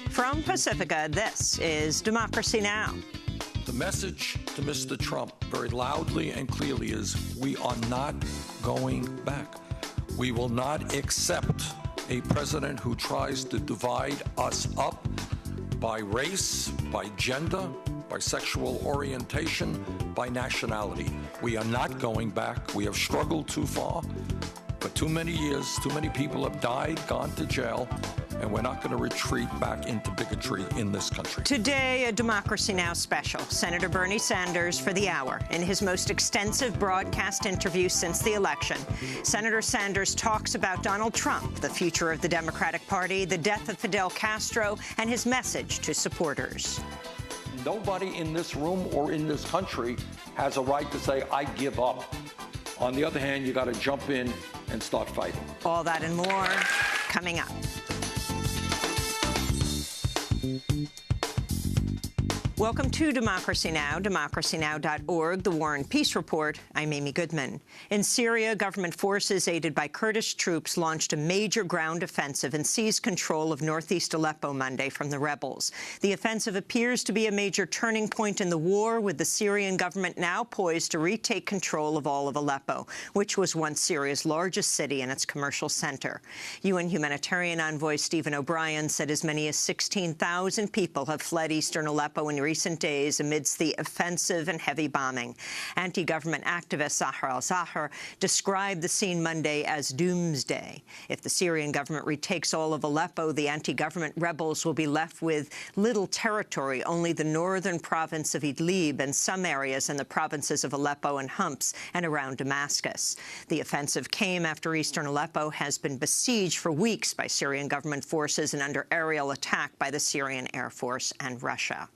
From Pacifica, this is Democracy Now! The message to Mr. Trump very loudly and clearly is we are not going back. We will not accept a president who tries to divide us up by race, by gender, by sexual orientation, by nationality. We are not going back. We have struggled too far. For too many years, too many people have died, gone to jail, and we're not going to retreat back into bigotry in this country. Today, a Democracy Now! Special. Senator Bernie Sanders for the hour. In his most extensive broadcast interview since the election, Senator Sanders talks about Donald Trump, the future of the Democratic Party, the death of Fidel Castro, and his message to supporters. Nobody in this room or in this country has a right to say, I give up. On the other hand, you got to jump in and start fighting. All that and more coming up. Welcome to Democracy Now!, democracynow.org, the War and Peace Report. I'm Amy Goodman. In Syria, government forces aided by Kurdish troops launched a major ground offensive and seized control of northeast Aleppo Monday from the rebels. The offensive appears to be a major turning point in the war, with the Syrian government now poised to retake control of all of Aleppo, which was once Syria's largest city and its commercial center. UN humanitarian envoy Stephen O'Brien said as many as 16,000 people have fled eastern Aleppo in recent days amidst the offensive and heavy bombing. Anti-government activist Zahra al-Zahar described the scene Monday as doomsday. If the Syrian government retakes all of Aleppo, the anti-government rebels will be left with little territory, only the northern province of Idlib and some areas in the provinces of Aleppo and Homs and around Damascus. The offensive came after eastern Aleppo has been besieged for weeks by Syrian government forces and under aerial attack by the Syrian Air Force and Russia.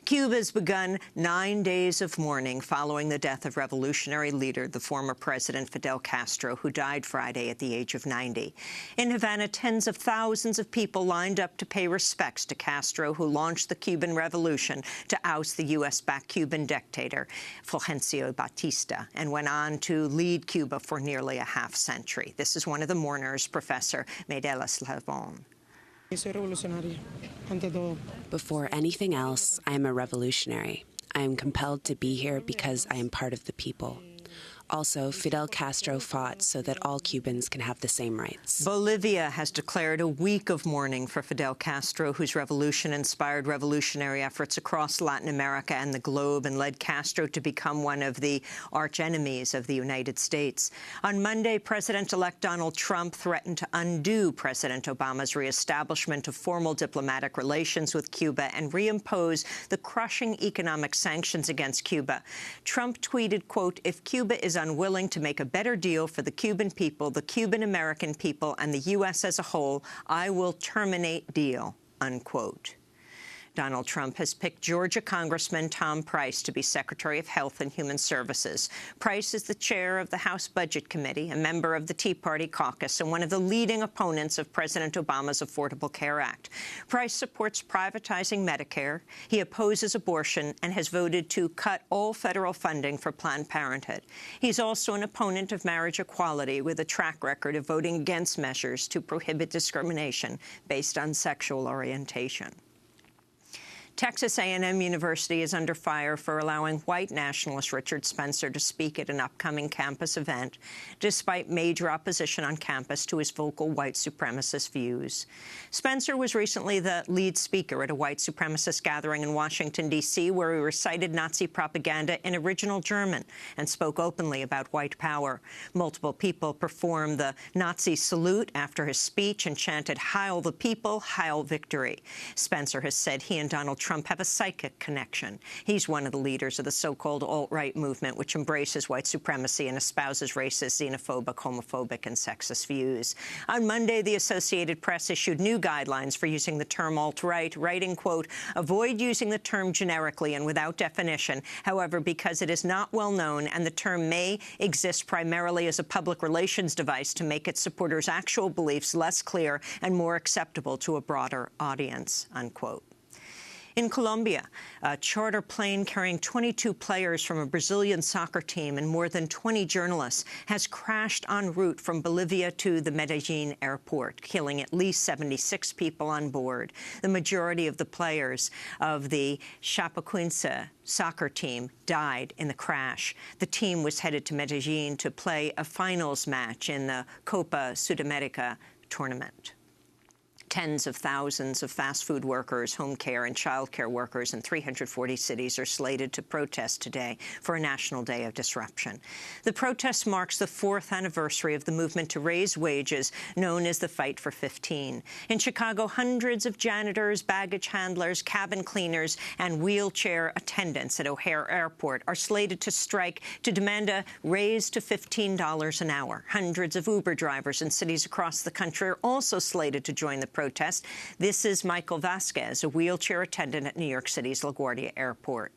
Cuba has begun 9 days of mourning following the death of revolutionary leader, the former president Fidel Castro, who died Friday at the age of 90. In Havana, tens of thousands of people lined up to pay respects to Castro, who launched the Cuban Revolution to oust the U.S.-backed Cuban dictator, Fulgencio Batista, and went on to lead Cuba for nearly a half-century. This is one of the mourners, Professor Medela Slavon. Before anything else, I am a revolutionary. I am compelled to be here because I am part of the people. Also, Fidel Castro fought so that all Cubans can have the same rights. Bolivia has declared a week of mourning for Fidel Castro, whose revolution inspired revolutionary efforts across Latin America and the globe and led Castro to become one of the arch-enemies of the United States. On Monday, President-elect Donald Trump threatened to undo President Obama's reestablishment of formal diplomatic relations with Cuba and reimpose the crushing economic sanctions against Cuba. Trump tweeted, quote, "If Cuba is unwilling to make a better deal for the Cuban people, the Cuban-American people, and the U.S. as a whole, I will terminate deal," unquote. Donald Trump has picked Georgia Congressman Tom Price to be Secretary of Health and Human Services. Price is the chair of the House Budget Committee, a member of the Tea Party caucus, and one of the leading opponents of President Obama's Affordable Care Act. Price supports privatizing Medicare. He opposes abortion and has voted to cut all federal funding for Planned Parenthood. He's also an opponent of marriage equality, with a track record of voting against measures to prohibit discrimination based on sexual orientation. Texas A&M University is under fire for allowing white nationalist Richard Spencer to speak at an upcoming campus event, despite major opposition on campus to his vocal white supremacist views. Spencer was recently the lead speaker at a white supremacist gathering in Washington, D.C., where he recited Nazi propaganda in original German and spoke openly about white power. Multiple people performed the Nazi salute after his speech and chanted, "Heil the people, Heil victory." Spencer has said he and Donald Trump have a psychic connection. He's one of the leaders of the so-called alt-right movement, which embraces white supremacy and espouses racist, xenophobic, homophobic, and sexist views. On Monday, the Associated Press issued new guidelines for using the term alt-right, writing, quote, "Avoid using the term generically and without definition. However, because it is not well known and the term may exist primarily as a public relations device to make its supporters' actual beliefs less clear and more acceptable to a broader audience," unquote. In Colombia, a charter plane carrying 22 players from a Brazilian soccer team and more than 20 journalists has crashed en route from Bolivia to the Medellin airport, killing at least 76 people on board. The majority of the players of the Chapecoense soccer team died in the crash. The team was headed to Medellin to play a finals match in the Copa Sudamerica tournament. Tens of thousands of fast food workers, home care and child care workers in 340 cities are slated to protest today for a national day of disruption. The protest marks the 4th anniversary of the movement to raise wages known as the Fight for 15. In Chicago, hundreds of janitors, baggage handlers, cabin cleaners and wheelchair attendants at O'Hare Airport are slated to strike to demand a raise to $15 an hour. Hundreds of Uber drivers in cities across the country are also slated to join the protest. This is Michael Vasquez, a wheelchair attendant at New York City's LaGuardia Airport.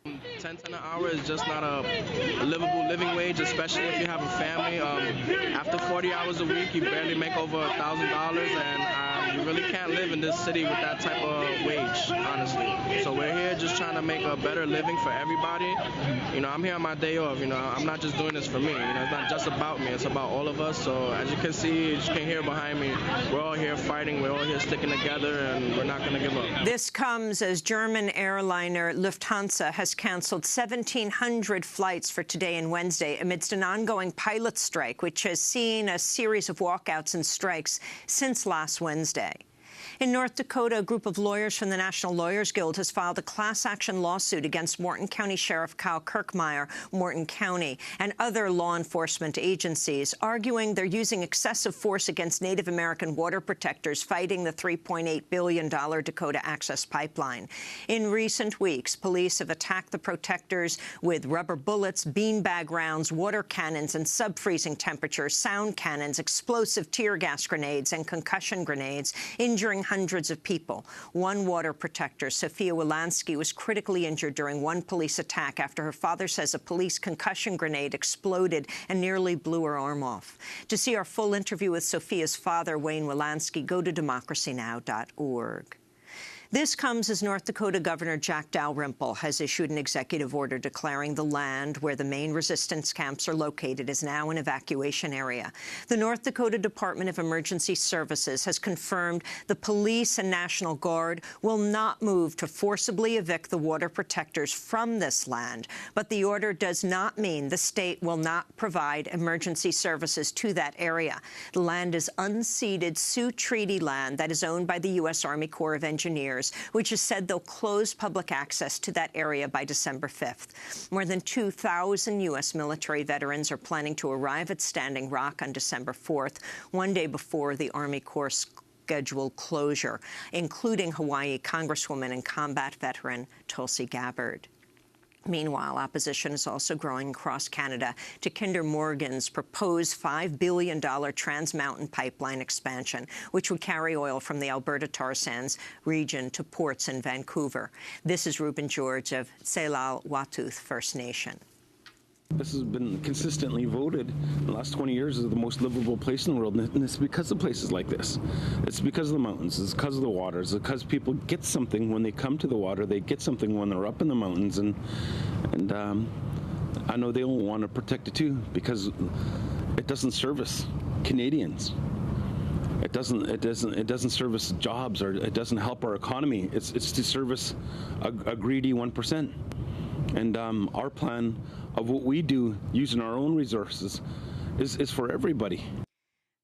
10 cents an hour is just not a livable living wage, especially if you have a family. After 40 hours a week, you barely make over $1,000, and you really can't live in this city with that type of wage, honestly. So we're here just trying to make a better living for everybody. You know, I'm here on my day off. You know, I'm not just doing this for me. You know, it's not just about me. It's about all of us. So as you can see, as you can hear behind me, we're all here fighting. We're all here sticking together, and we're not going to give up. This comes as German airliner Lufthansa has canceled 1,700 flights for today and Wednesday amidst an ongoing pilot strike, which has seen a series of walkouts and strikes since last Wednesday. In North Dakota, a group of lawyers from the National Lawyers Guild has filed a class-action lawsuit against Morton County Sheriff Kyle Kirkmeyer, Morton County, and other law enforcement agencies, arguing they're using excessive force against Native American water protectors fighting the $3.8 billion Dakota Access Pipeline. In recent weeks, police have attacked the protectors with rubber bullets, beanbag rounds, water cannons, and sub-freezing temperatures, sound cannons, explosive tear gas grenades, and concussion grenades, injuring hundreds of people. One water protector, Sophia Wilansky, was critically injured during one police attack after her father says a police concussion grenade exploded and nearly blew her arm off. To see our full interview with Sophia's father, Wayne Wilansky, go to DemocracyNow.org. This comes as North Dakota Governor Jack Dalrymple has issued an executive order declaring the land where the main resistance camps are located is now an evacuation area. The North Dakota Department of Emergency Services has confirmed the police and National Guard will not move to forcibly evict the water protectors from this land, but the order does not mean the state will not provide emergency services to that area. The land is unceded Sioux Treaty land that is owned by the U.S. Army Corps of Engineers, which has said they'll close public access to that area by December 5th. More than 2,000 U.S. military veterans are planning to arrive at Standing Rock on December 4th, one day before the Army Corps scheduled closure, including Hawaii Congresswoman and combat veteran Tulsi Gabbard. Meanwhile, opposition is also growing across Canada to Kinder Morgan's proposed $5 billion Trans Mountain pipeline expansion, which would carry oil from the Alberta tar sands region to ports in Vancouver. This is Reuben George of Tselal-Watuth First Nation. This has been consistently voted in the last 20 years as the most livable place in the world, and it's because of places like this. It's because of the mountains, it's because of the water, it's because people get something when they come to the water, they get something when they're up in the mountains, and I know they'll want to protect it too, because it doesn't service Canadians. It doesn't service jobs, or it doesn't help our economy. It's to service a greedy 1%. And our plan of what we do using our own resources is for everybody.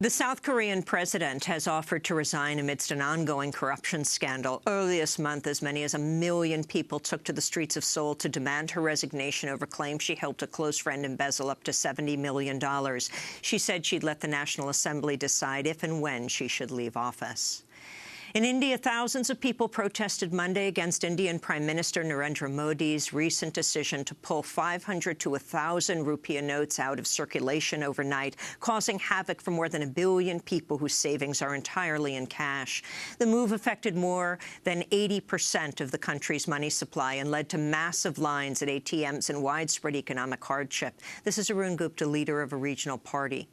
The South Korean president has offered to resign amidst an ongoing corruption scandal. Early this month, as many as 1 million people took to the streets of Seoul to demand her resignation over claims she helped a close friend embezzle up to $70 million. She said she'd let the National Assembly decide if and when she should leave office. In India, thousands of people protested Monday against Indian Prime Minister Narendra Modi's recent decision to pull 500 to 1,000 rupiah notes out of circulation overnight, causing havoc for more than 1 billion people whose savings are entirely in cash. The move affected more than 80% of the country's money supply and led to massive lines at ATMs and widespread economic hardship. This is Arun Gupta, leader of a regional party.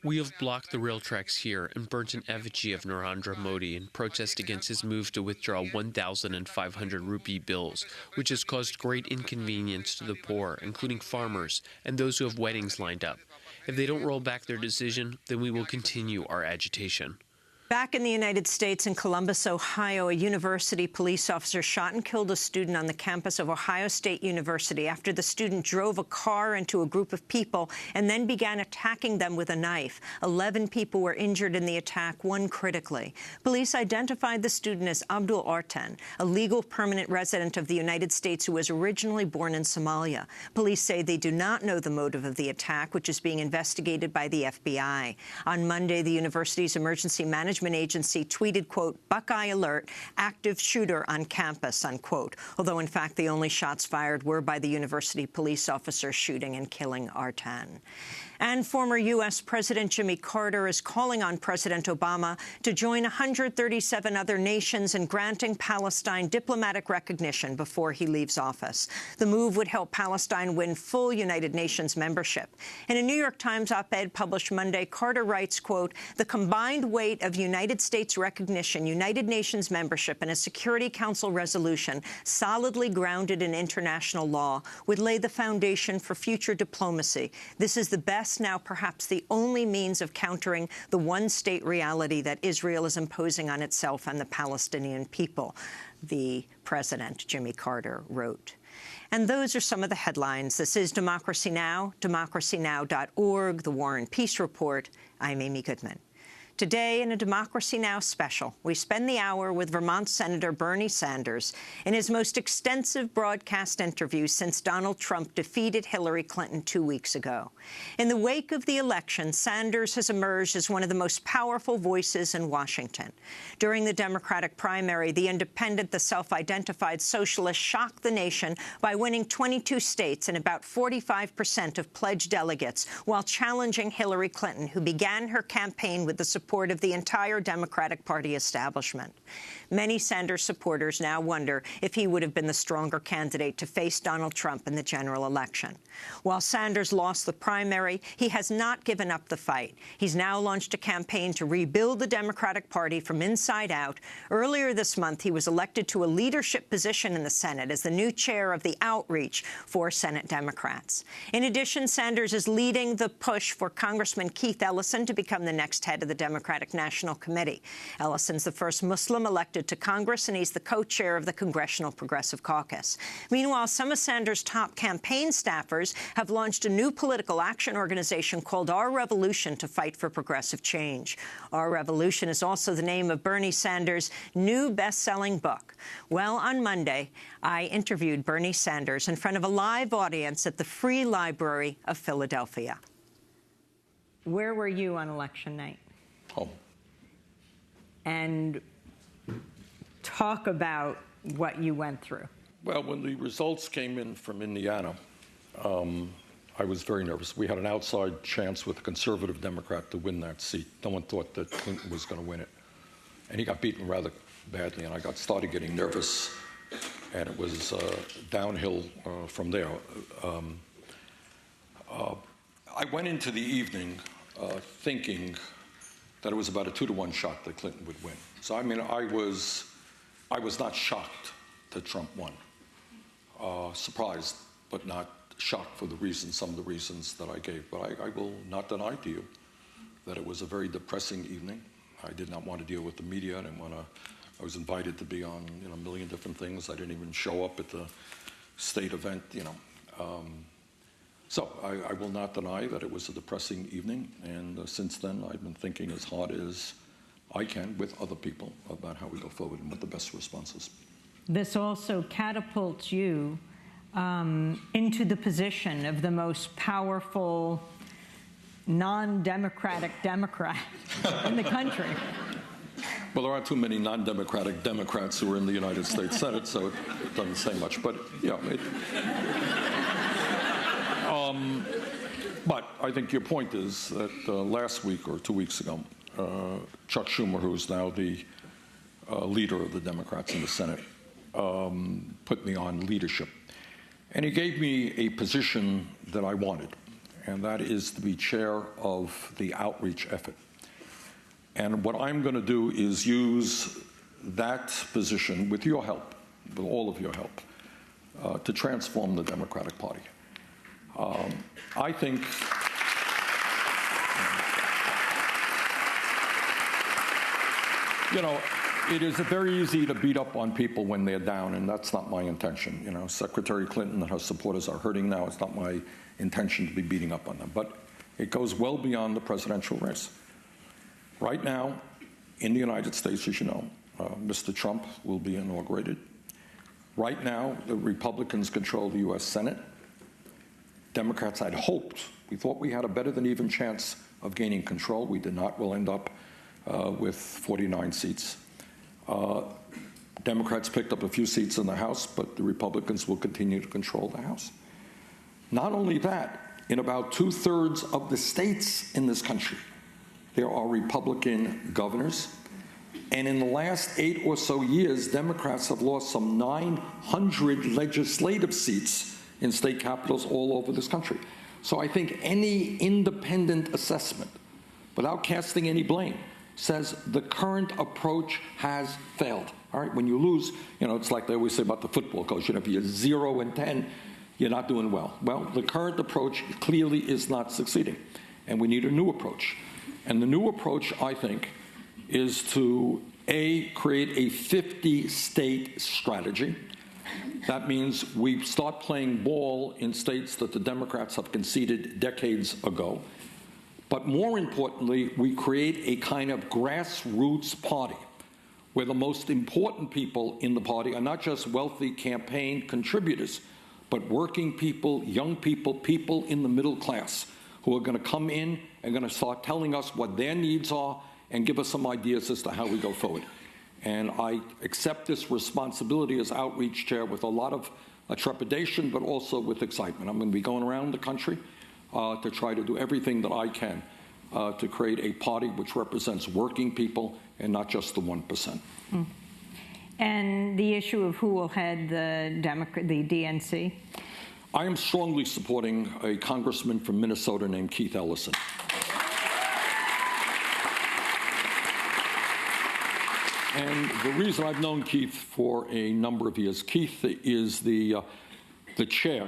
We have blocked the rail tracks here and burnt an effigy of Narendra Modi in protest against his move to withdraw 1,500 rupee bills, which has caused great inconvenience to the poor, including farmers and those who have weddings lined up. If they don't roll back their decision, then we will continue our agitation. Back in the United States, in Columbus, Ohio, a university police officer shot and killed a student on the campus of Ohio State University after the student drove a car into a group of people and then began attacking them with a knife. 11 people were injured in the attack, one critically. Police identified the student as Abdul Artan, a legal permanent resident of the United States who was originally born in Somalia. Police say they do not know the motive of the attack, which is being investigated by the FBI. On Monday, the university's emergency management agency tweeted, quote, "Buckeye alert, active shooter on campus," unquote, although in fact the only shots fired were by the university police officer shooting and killing Artan. And former U.S. President Jimmy Carter is calling on President Obama to join 137 other nations in granting Palestine diplomatic recognition before he leaves office. The move would help Palestine win full United Nations membership. In a New York Times op-ed published Monday, Carter writes, quote, "The combined weight of United States recognition, United Nations membership, and a Security Council resolution solidly grounded in international law would lay the foundation for future diplomacy. This is the best, now perhaps the only means of countering the one-state reality that Israel is imposing on itself and the Palestinian people," the president, Jimmy Carter, wrote. And those are some of the headlines. This is Democracy Now!, democracynow.org, The War and Peace Report. I'm Amy Goodman. Today, in a Democracy Now! Special, we spend the hour with Vermont Senator Bernie Sanders in his most extensive broadcast interview since Donald Trump defeated Hillary Clinton 2 weeks ago. In the wake of the election, Sanders has emerged as one of the most powerful voices in Washington. During the Democratic primary, the independent, the self-identified socialist shocked the nation by winning 22 states and about 45% of pledged delegates, while challenging Hillary Clinton, who began her campaign with the support of the entire Democratic Party establishment. Many Sanders supporters now wonder if he would have been the stronger candidate to face Donald Trump in the general election. While Sanders lost the primary, he has not given up the fight. He's now launched a campaign to rebuild the Democratic Party from inside out. Earlier this month, he was elected to a leadership position in the Senate as the new chair of the Outreach for Senate Democrats. In addition, Sanders is leading the push for Congressman Keith Ellison to become the next head of the Democratic National Committee. Ellison's the first Muslim elected to Congress, and he's the co-chair of the Congressional Progressive Caucus. Meanwhile, some of Sanders' top campaign staffers have launched a new political action organization called Our Revolution to fight for progressive change. Our Revolution is also the name of Bernie Sanders' new best-selling book. Well, on Monday, I interviewed Bernie Sanders in front of a live audience at the Free Library of Philadelphia. Where were you on election night? Home. And talk about what you went through. Well, when the results came in from Indiana, I was very nervous. We had an outside chance with a conservative Democrat to win that seat. No one thought that Clinton was going to win it. And he got beaten rather badly, and I started getting nervous, and it was downhill from there. I went into the evening thinking that it was about a 2-to-1 shot that Clinton would win. So, I mean, I was not shocked that Trump won. Surprised, but not shocked for some of the reasons that I gave. But I will not deny to you that it was a very depressing evening. I did not want to deal with the media. I was invited to be on a million different things. I didn't even show up at the state event, So I will not deny that it was a depressing evening, and since then I've been thinking as hard as I can with other people about how we go forward and what the best response is. This also catapults you into the position of the most powerful non-democratic Democrat in the country. Well, there aren't too many non-democratic Democrats who are in the United States Senate, so it doesn't say much. But yeah, but I think your point is that last week or 2 weeks ago, Chuck Schumer, who is now the leader of the Democrats in the Senate, put me on leadership. And he gave me a position that I wanted. and that is to be chair of the outreach effort. And what I'm going to do is use that position, with your help, with all of your help, to transform the Democratic Party. I think it is very easy to beat up on people when they're down, and that's not my intention. Secretary Clinton and her supporters are hurting now. It's not my intention to be beating up on them. But it goes well beyond the presidential race. Right now, in the United States, as you know, Mr. Trump will be inaugurated. Right now, the Republicans control the U.S. Senate. Democrats had hoped. We thought we had a better than even chance of gaining control. We did not. We'll end up with 49 seats. Democrats picked up a few seats in the House, but the Republicans will continue to control the House. Not only that, in about 2/3 of the states in this country, there are Republican governors. And in the last 8 or so years, Democrats have lost some 900 legislative seats in state capitals all over this country. So I think any independent assessment, without casting any blame, says the current approach has failed. All right, when you lose, it's like they always say about the football coach, if you're 0-10, you're not doing well. Well, the current approach clearly is not succeeding, and we need a new approach. And the new approach, I think, is to, A, create a 50-state strategy. That means we start playing ball in states that the Democrats have conceded decades ago. But more importantly, we create a kind of grassroots party where the most important people in the party are not just wealthy campaign contributors, but working people, young people, people in the middle class who are going to come in and going to start telling us what their needs are and give us some ideas as to how we go forward. And I accept this responsibility as outreach chair with a lot of trepidation, but also with excitement. I'm going to be going around the country to try to do everything that I can to create a party which represents working people and not just the 1%. Mm. And the issue of who will head the DNC? I am strongly supporting a congressman from Minnesota named Keith Ellison. And the reason I've known Keith for a number of years, Keith is the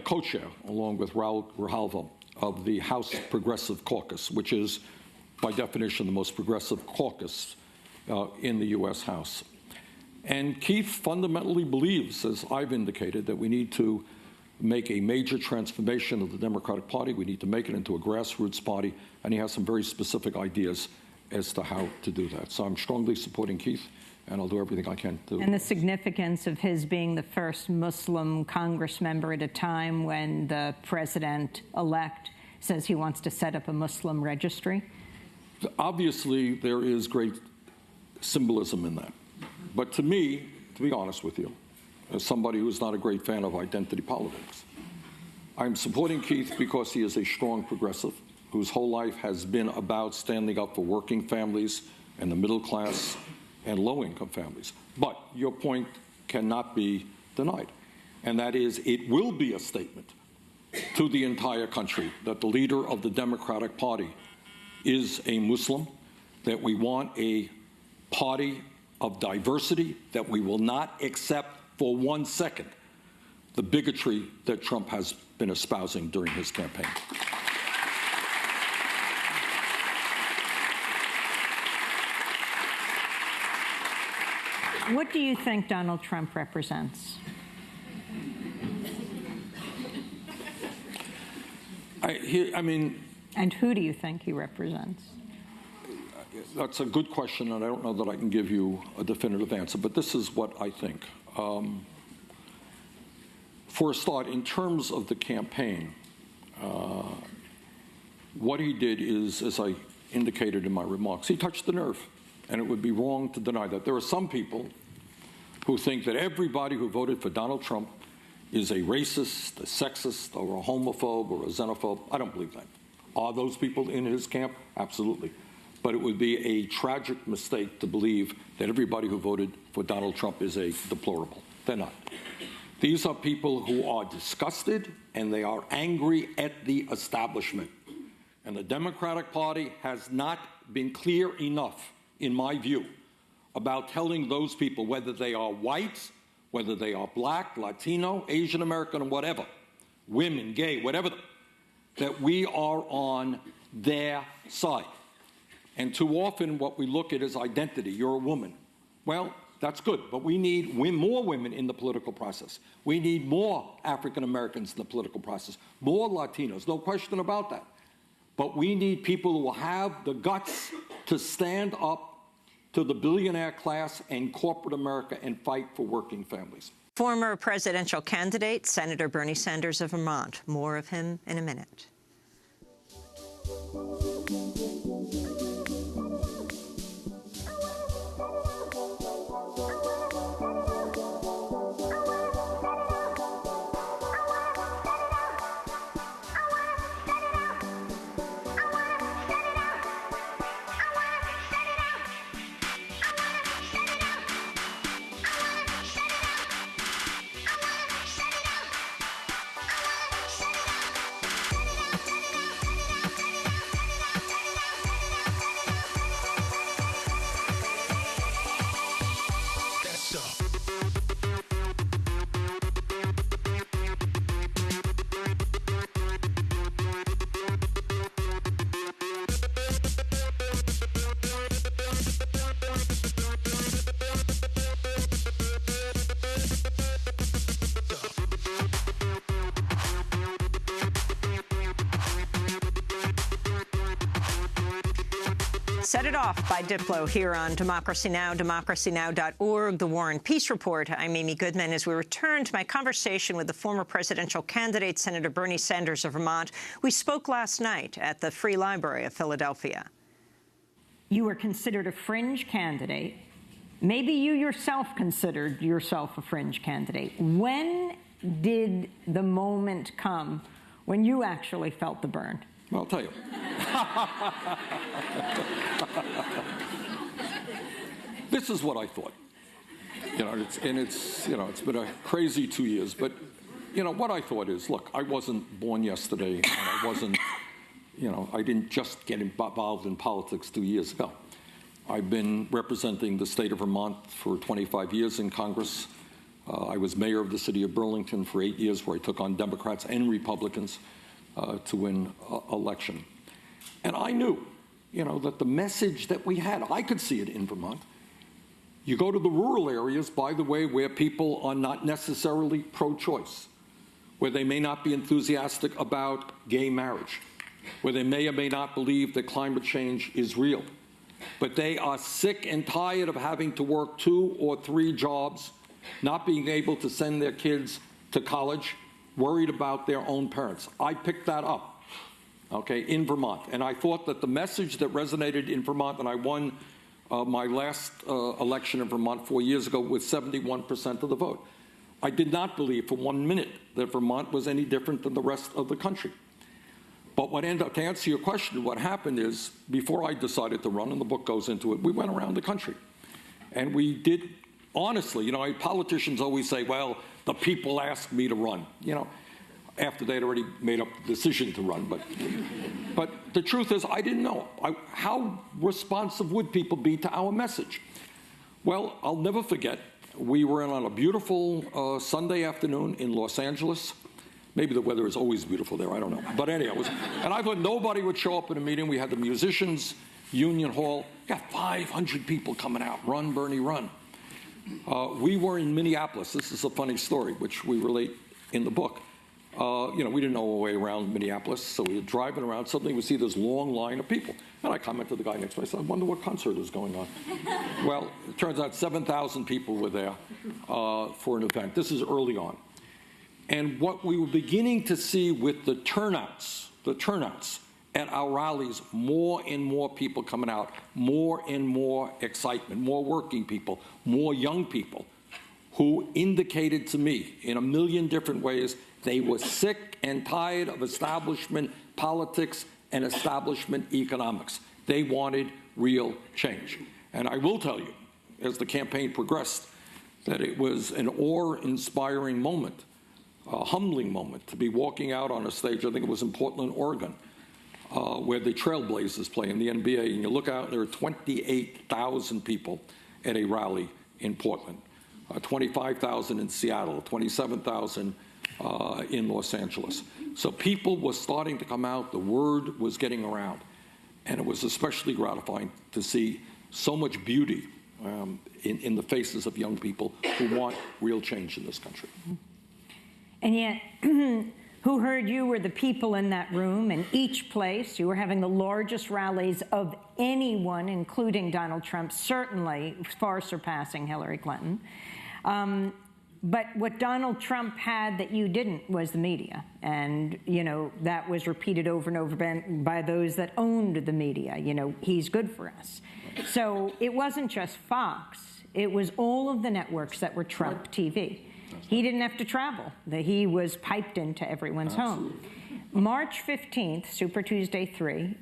co-chair, along with Raul Grijalva, of the House Progressive Caucus, which is, by definition, the most progressive caucus in the U.S. House. And Keith fundamentally believes, as I've indicated, that we need to make a major transformation of the Democratic Party. We need to make it into a grassroots party, and he has some very specific ideas as to how to do that. So I'm strongly supporting Keith, and I'll do everything I can to. And the significance of his being the first Muslim Congress member at a time when the president-elect says he wants to set up a Muslim registry? Obviously, there is great symbolism in that. But to me, to be honest with you, as somebody who's not a great fan of identity politics, I'm supporting Keith because he is a strong progressive whose whole life has been about standing up for working families and the middle class and low-income families. But your point cannot be denied, and that is it will be a statement to the entire country that the leader of the Democratic Party is a Muslim, that we want a party of diversity, that we will not accept for 1 second the bigotry that Trump has been espousing during his campaign. What do you think Donald Trump represents? And who do you think he represents? That's a good question, and I don't know that I can give you a definitive answer, but this is what I think. For a start, in terms of the campaign, what he did is, as I indicated in my remarks, he touched the nerve, and it would be wrong to deny that. There are some people who think that everybody who voted for Donald Trump is a racist, a sexist, or a homophobe, or a xenophobe. I don't believe that. Are those people in his camp? Absolutely. But it would be a tragic mistake to believe that everybody who voted for Donald Trump is a deplorable. They're not. These are people who are disgusted and they are angry at the establishment. And the Democratic Party has not been clear enough, in my view, about telling those people, whether they are whites, whether they are black, Latino, Asian American, or whatever, women, gay, whatever, that we are on their side. And too often what we look at is identity. You're a woman. Well, that's good, but we need more women in the political process. We need more African Americans in the political process, more Latinos, no question about that. But we need people who will have the guts to stand up to the billionaire class and corporate America and fight for working families. Former presidential candidate, Senator Bernie Sanders of Vermont. More of him in a minute. Set it off by Diplo here on Democracy Now!, democracynow.org, The War and Peace Report. I'm Amy Goodman. As we return to my conversation with the former presidential candidate, Senator Bernie Sanders of Vermont, we spoke last night at the Free Library of Philadelphia. You were considered a fringe candidate. Maybe you yourself considered yourself a fringe candidate. When did the moment come when you actually felt the burn? Well, I'll tell you. This is what I thought. It's been a crazy 2 years, but what I thought is, look, I wasn't born yesterday, and I wasn't, I didn't just get involved in politics 2 years ago. I've been representing the state of Vermont for 25 years in Congress. I was mayor of the city of Burlington for 8 years, where I took on Democrats and Republicans to win election. And I knew, that the message that we had, I could see it in Vermont. You go to the rural areas, by the way, where people are not necessarily pro-choice, where they may not be enthusiastic about gay marriage, where they may or may not believe that climate change is real, but they are sick and tired of having to work 2 or 3 jobs, not being able to send their kids to college, worried about their own parents. I picked that up, in Vermont. And I thought that the message that resonated in Vermont, and I won my last election in Vermont 4 years ago with 71% of the vote. I did not believe for 1 minute that Vermont was any different than the rest of the country. But what ended up, to answer your question, what happened is, before I decided to run, and the book goes into it, we went around the country. And we did, honestly, politicians always say, well, the people asked me to run, after they'd already made up the decision to run. But the truth is, I didn't know. How responsive would people be to our message? Well, I'll never forget, we were on a beautiful Sunday afternoon in Los Angeles. Maybe the weather is always beautiful there, I don't know. But anyhow, and I thought nobody would show up in a meeting. We had the Musicians Union Hall. We got 500 people coming out. Run, Bernie, run. We were in Minneapolis. This is a funny story, which we relate in the book. We didn't know our way around Minneapolis, so we were driving around. Suddenly we see this long line of people. And I commented to the guy next to me. I said, I wonder what concert is going on. Well, it turns out 7,000 people were there for an event. This is early on. And what we were beginning to see with the turnouts at our rallies, more and more people coming out, more and more excitement, more working people, more young people who indicated to me in a million different ways they were sick and tired of establishment politics and establishment economics. They wanted real change. And I will tell you, as the campaign progressed, that it was an awe-inspiring moment, a humbling moment to be walking out on a stage. I think it was in Portland, Oregon, where the Trailblazers play in the NBA, and you look out, and there are 28,000 people at a rally in Portland, 25,000 in Seattle, 27,000 in Los Angeles. So people were starting to come out. The word was getting around. And it was especially gratifying to see so much beauty in the faces of young people who want real change in this country. And yet, who heard you were the people in that room in each place. You were having the largest rallies of anyone, including Donald Trump, certainly far surpassing Hillary Clinton. But what Donald Trump had that you didn't was the media. And, you know, that was repeated over and over by those that owned the media. You know, he's good for us. So it wasn't just Fox. It was all of the networks that were Trump TV. He didn't have to travel. He was piped into everyone's home. March 15th, Super Tuesday 3,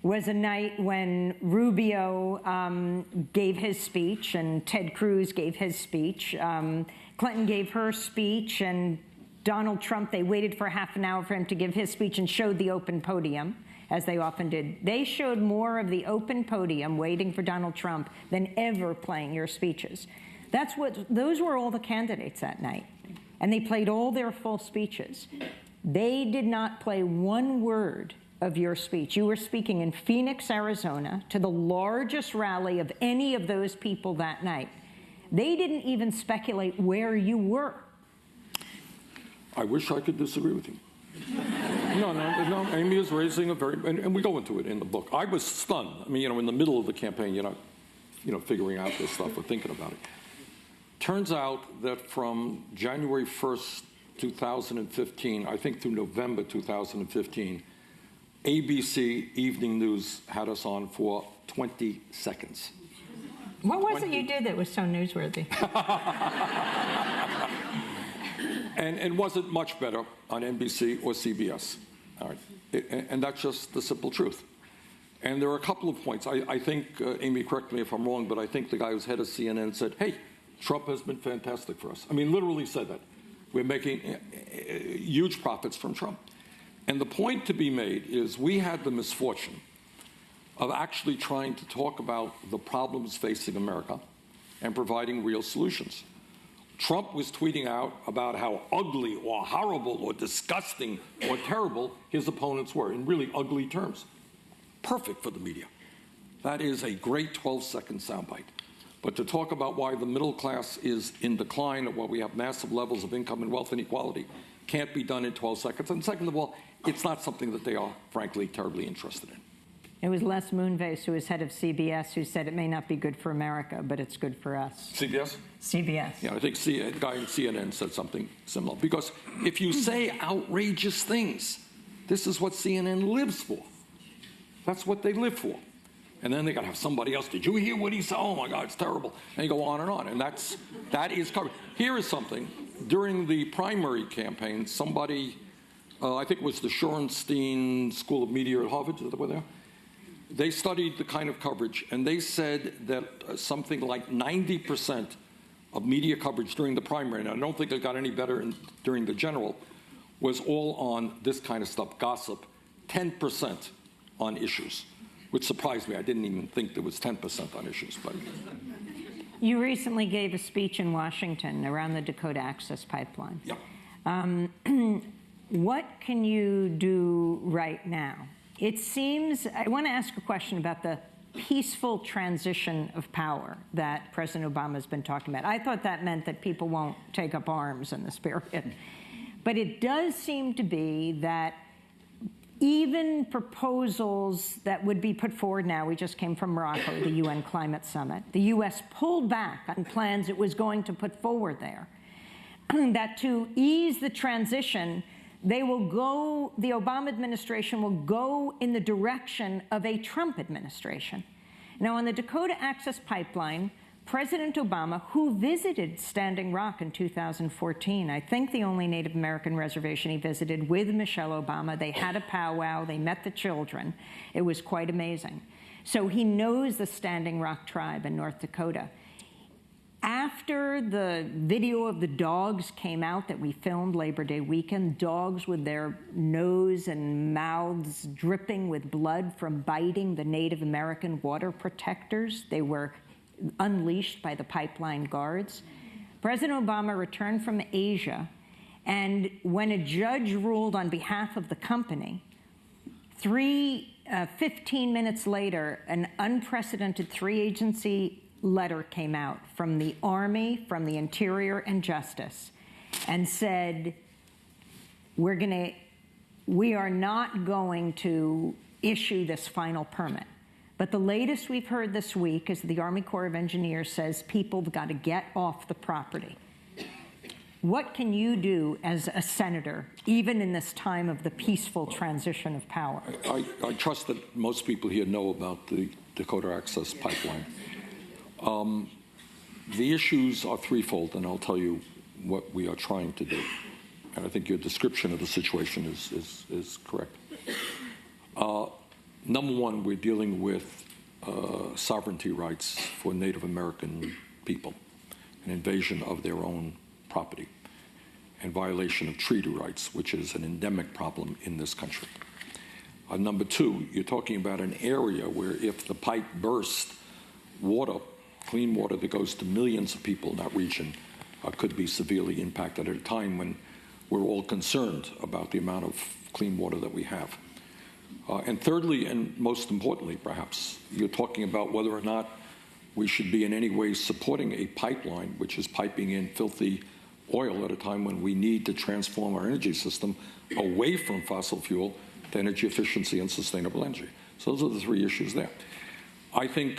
was a night when Rubio gave his speech and Ted Cruz gave his speech. Clinton gave her speech, and Donald Trump, they waited for half an hour for him to give his speech and showed the open podium, as they often did. They showed more of the open podium waiting for Donald Trump than ever playing your speeches. Those were all the candidates that night, and they played all their full speeches. They did not play one word of your speech. You were speaking in Phoenix, Arizona, to the largest rally of any of those people that night. They didn't even speculate where you were. I wish I could disagree with you. No, Amy is raising a very, and we go into it in the book. I was stunned. I mean, you know, in the middle of the campaign, you're not, figuring out this stuff or thinking about it. Turns out that from January 1st, 2015, I think through November 2015, ABC Evening News had us on for 20 seconds. What was it you did that was so newsworthy? And it wasn't much better on NBC or CBS. All right. And that's just the simple truth. And there are a couple of points. I think, Amy, correct me if I'm wrong, but I think the guy who's head of CNN said, hey, Trump has been fantastic for us. I mean, literally said that. We're making huge profits from Trump. And the point to be made is we had the misfortune of actually trying to talk about the problems facing America and providing real solutions. Trump was tweeting out about how ugly or horrible or disgusting or terrible his opponents were in really ugly terms. Perfect for the media. That is a great 12-second soundbite. But to talk about why the middle class is in decline, or why we have massive levels of income and wealth inequality, can't be done in 12 seconds. And second of all, it's not something that they are, frankly, terribly interested in. It was Les Moonves, who was head of CBS, who said it may not be good for America, but it's good for us. CBS? CBS. Yeah, I think a guy in CNN said something similar. Because if you say outrageous things, this is what CNN lives for. That's what they live for. And then they got to have somebody else. Did you hear what he said? Oh, my God, it's terrible. And you go on and on. And that is covered. Here is something. During the primary campaign, somebody, I think it was the Shorenstein School of Media at Harvard, is that where they are? They studied the kind of coverage, and they said that something like 90% of media coverage during the primary, and I don't think it got any better during the general, was all on this kind of stuff, gossip, 10% on issues, which surprised me. I didn't even think there was 10% on issues. But you recently gave a speech in Washington around the Dakota Access Pipeline. Yeah. What can you do right now? It seems, I want to ask a question about the peaceful transition of power that President Obama has been talking about. I thought that meant that people won't take up arms in this period. But it does seem to be that even proposals that would be put forward now, we just came from Morocco, the UN Climate Summit, the U.S. pulled back on plans it was going to put forward there, that to ease the transition, the Obama administration will go in the direction of a Trump administration. Now, on the Dakota Access Pipeline, President Obama, who visited Standing Rock in 2014, I think the only Native American reservation he visited with Michelle Obama, they had a powwow, they met the children. It was quite amazing. So he knows the Standing Rock tribe in North Dakota. After the video of the dogs came out that we filmed Labor Day weekend, dogs with their nose and mouths dripping with blood from biting the Native American water protectors, they were unleashed by the pipeline guards. President Obama returned from Asia, and when a judge ruled on behalf of the company, 15 minutes later, an unprecedented three-agency letter came out from the Army, from the Interior, and Justice, and said, we are not going to issue this final permit. But the latest we've heard this week is the Army Corps of Engineers says people have got to get off the property. What can you do as a senator, even in this time of the peaceful transition of power? I trust that most people here know about the Dakota Access Pipeline. The issues are threefold, and I'll tell you what we are trying to do. And I think your description of the situation is correct. Number one, we're dealing with sovereignty rights for Native American people, an invasion of their own property, and violation of treaty rights, which is an endemic problem in this country. Number two, you're talking about an area where if the pipe burst, water, clean water that goes to millions of people in that region could be severely impacted at a time when we're all concerned about the amount of clean water that we have. And thirdly, and most importantly, perhaps, you're talking about whether or not we should be in any way supporting a pipeline which is piping in filthy oil at a time when we need to transform our energy system away from fossil fuel to energy efficiency and sustainable energy. So those are the three issues there. I think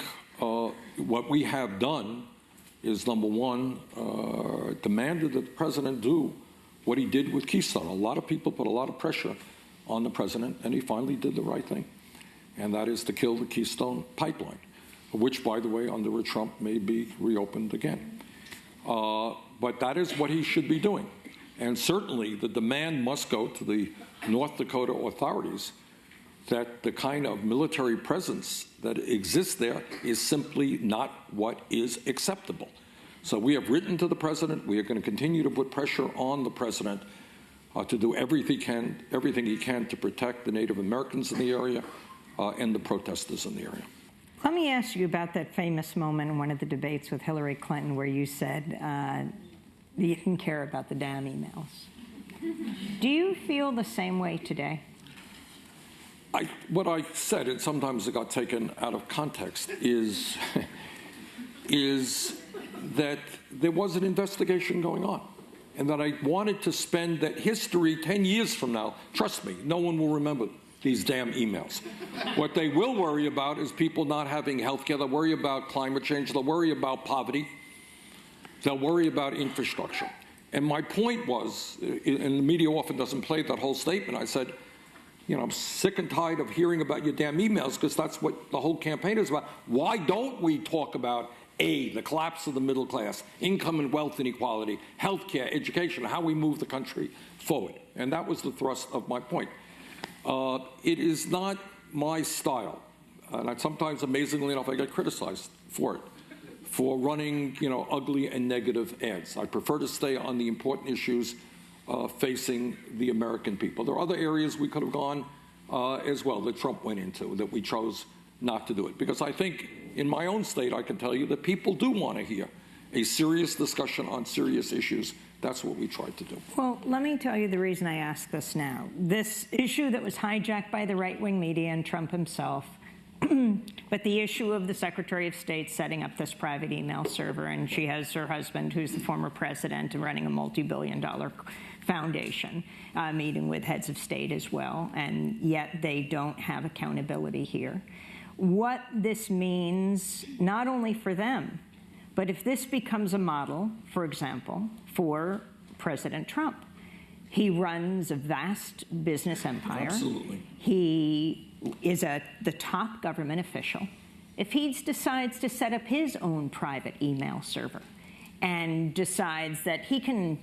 what we have done is, number one, demanded that the president do what he did with Keystone. A lot of people put a lot of pressure on the president, and he finally did the right thing, and that is to kill the Keystone pipeline, which, by the way, under a Trump may be reopened again. But that is what he should be doing. And certainly the demand must go to the North Dakota authorities that the kind of military presence that exists there is simply not what is acceptable. So we have written to the president. We are going to continue to put pressure on the president to do everything he can to protect the Native Americans in the area and the protesters in the area. Let me ask you about that famous moment in one of the debates with Hillary Clinton where you said you didn't care about the damn emails. Do you feel the same way today? What I said, and sometimes it got taken out of context, is that there was an investigation going on, and that I wanted to spend that history 10 years from now. Trust me, no one will remember these damn emails. What they will worry about is people not having health care. They'll worry about climate change. They'll worry about poverty. They'll worry about infrastructure. And my point was, and the media often doesn't play that whole statement, I said, I'm sick and tired of hearing about your damn emails, because that's what the whole campaign is about. Why don't we talk about, A, the collapse of the middle class, income and wealth inequality, health care, education, how we move the country forward? And that was the thrust of my point. It is not my style, and sometimes, amazingly enough, I get criticized for it, for running, ugly and negative ads. I prefer to stay on the important issues facing the American people. There are other areas we could have gone as well that Trump went into, that we chose not to do it. Because I think in my own state, I can tell you that people do want to hear a serious discussion on serious issues. That's what we tried to do. Well, let me tell you the reason I ask this now. This issue that was hijacked by the right-wing media and Trump himself, but the issue of the Secretary of State setting up this private email server, and she has her husband, who's the former president, and running a multi-billion-dollar foundation, meeting with heads of state as well, and yet they don't have accountability here. What this means, not only for them, but if this becomes a model, for example, for President Trump. He runs a vast business empire. Absolutely. He is the top government official. If he decides to set up his own private email server and decides that he can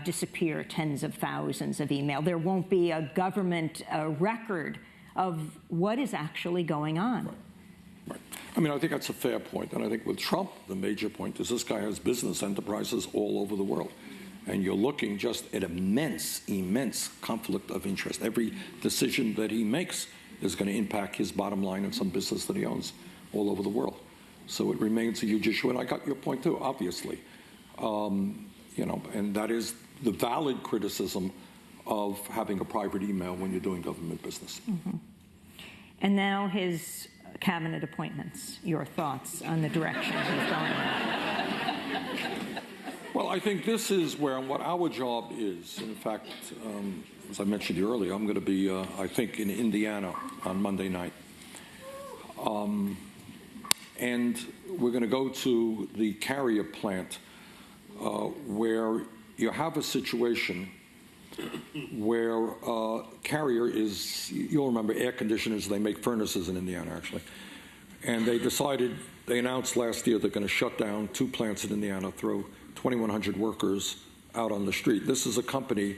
disappear tens of thousands of email, there won't be a government record of what is actually going on. Right. I mean, I think that's a fair point. And I think with Trump, the major point is this guy has business enterprises all over the world. And you're looking just at immense conflict of interest. Every decision that he makes is going to impact his bottom line and some business that he owns all over the world. So it remains a huge issue. And I got your point, too, obviously. You know, and that is the valid criticism of having a private email when you're doing government business. Mm-hmm. And now his cabinet appointments, your thoughts on the direction he's going in? Well, I think this is where what our job is. In fact, as I mentioned earlier, I'm going to be, I think, in Indiana on Monday night. And we're going to go to the Carrier plant where you have a situation where Carrier is, you'll remember air conditioners, they make furnaces in Indiana, actually. And they announced last year they're going to shut down 2 plants in Indiana, throw 2,100 workers out on the street. This is a company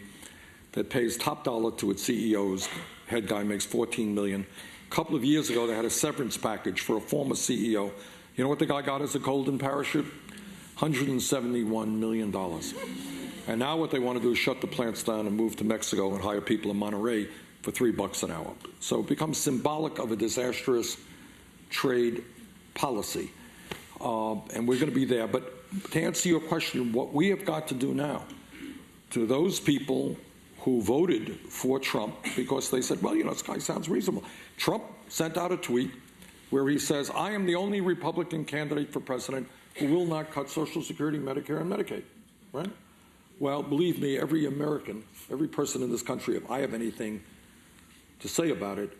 that pays top dollar to its CEOs. Head guy makes $14 million. A couple of years ago, they had a severance package for a former CEO. You know what the guy got as a golden parachute? $171 million. And now what they want to do is shut the plants down and move to Mexico and hire people in Monterrey for $3 an hour. So it becomes symbolic of a disastrous trade policy. And we're going to be there. But to answer your question, what we have got to do now, to those people who voted for Trump because they said, well, you know, this guy sounds reasonable. Trump sent out a tweet where he says, I am the only Republican candidate for president who will not cut Social Security, Medicare, and Medicaid, right? Well, believe me, every American, every person in this country, if I have anything to say about it,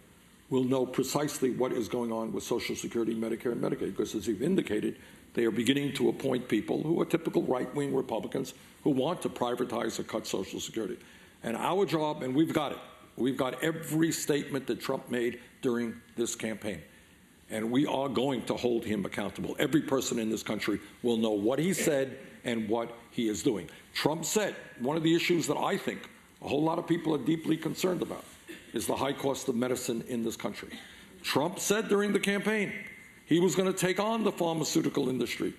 will know precisely what is going on with Social Security, Medicare, and Medicaid, because as you've indicated, they are beginning to appoint people who are typical right-wing Republicans who want to privatize or cut Social Security. And our job, and we've got it, we've got every statement that Trump made during this campaign. And we are going to hold him accountable. Every person in this country will know what he said and what he is doing. Trump said one of the issues that I think a whole lot of people are deeply concerned about is the high cost of medicine in this country. Trump said during the campaign he was going to take on the pharmaceutical industry.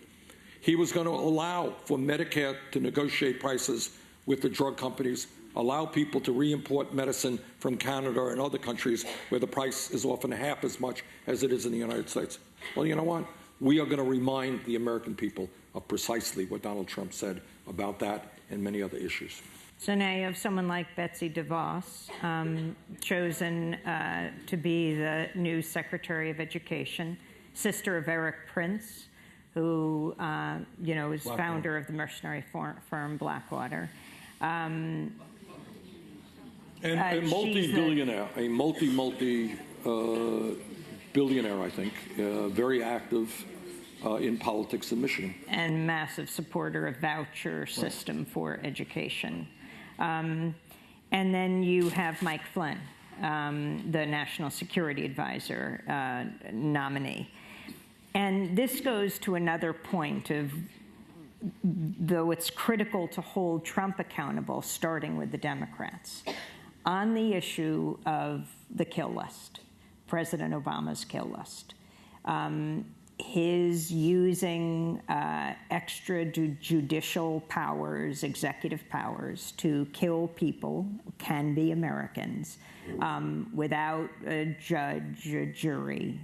He was going to allow for Medicare to negotiate prices with the drug companies, allow people to re-import medicine from Canada and other countries where the price is often half as much as it is in the United States. Well, you know what? We are going to remind the American people of precisely what Donald Trump said about that and many other issues. So now you have someone like Betsy DeVos chosen to be the new Secretary of Education, sister of Eric Prince, who is founder of the mercenary firm Blackwater. And a multi-billionaire, a multi-billionaire, I think, very active in politics in Michigan. And massive supporter of voucher system for education. And then you have Mike Flynn, the National Security Advisor nominee. And this goes to another point of, though it's critical to hold Trump accountable, starting with the Democrats, on the issue of the kill list, President Obama's kill list. His using extrajudicial powers, executive powers, to kill people, can be Americans, without a judge, a jury,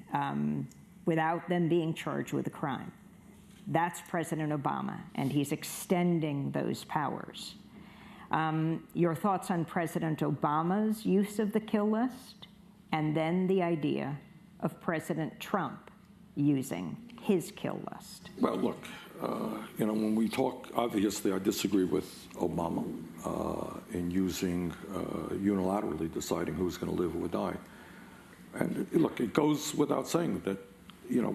without them being charged with a crime. That's President Obama, and he's extending those powers. Your thoughts on President Obama's use of the kill list, and then the idea of President Trump using his kill list? Well, look, when we talk, obviously I disagree with Obama in using unilaterally deciding who's going to live or die. And look, it goes without saying that,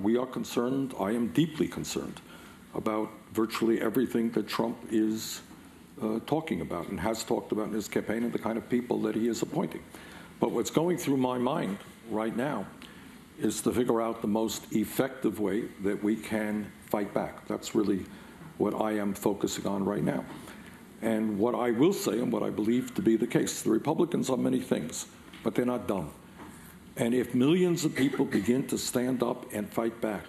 we are concerned, I am deeply concerned about virtually everything that Trump is talking about and has talked about in his campaign and the kind of people that he is appointing. But what's going through my mind right now is to figure out the most effective way that we can fight back. That's really what I am focusing on right now. And what I will say, and what I believe to be the case, the Republicans are many things, but they're not dumb. And if millions of people begin to stand up and fight back,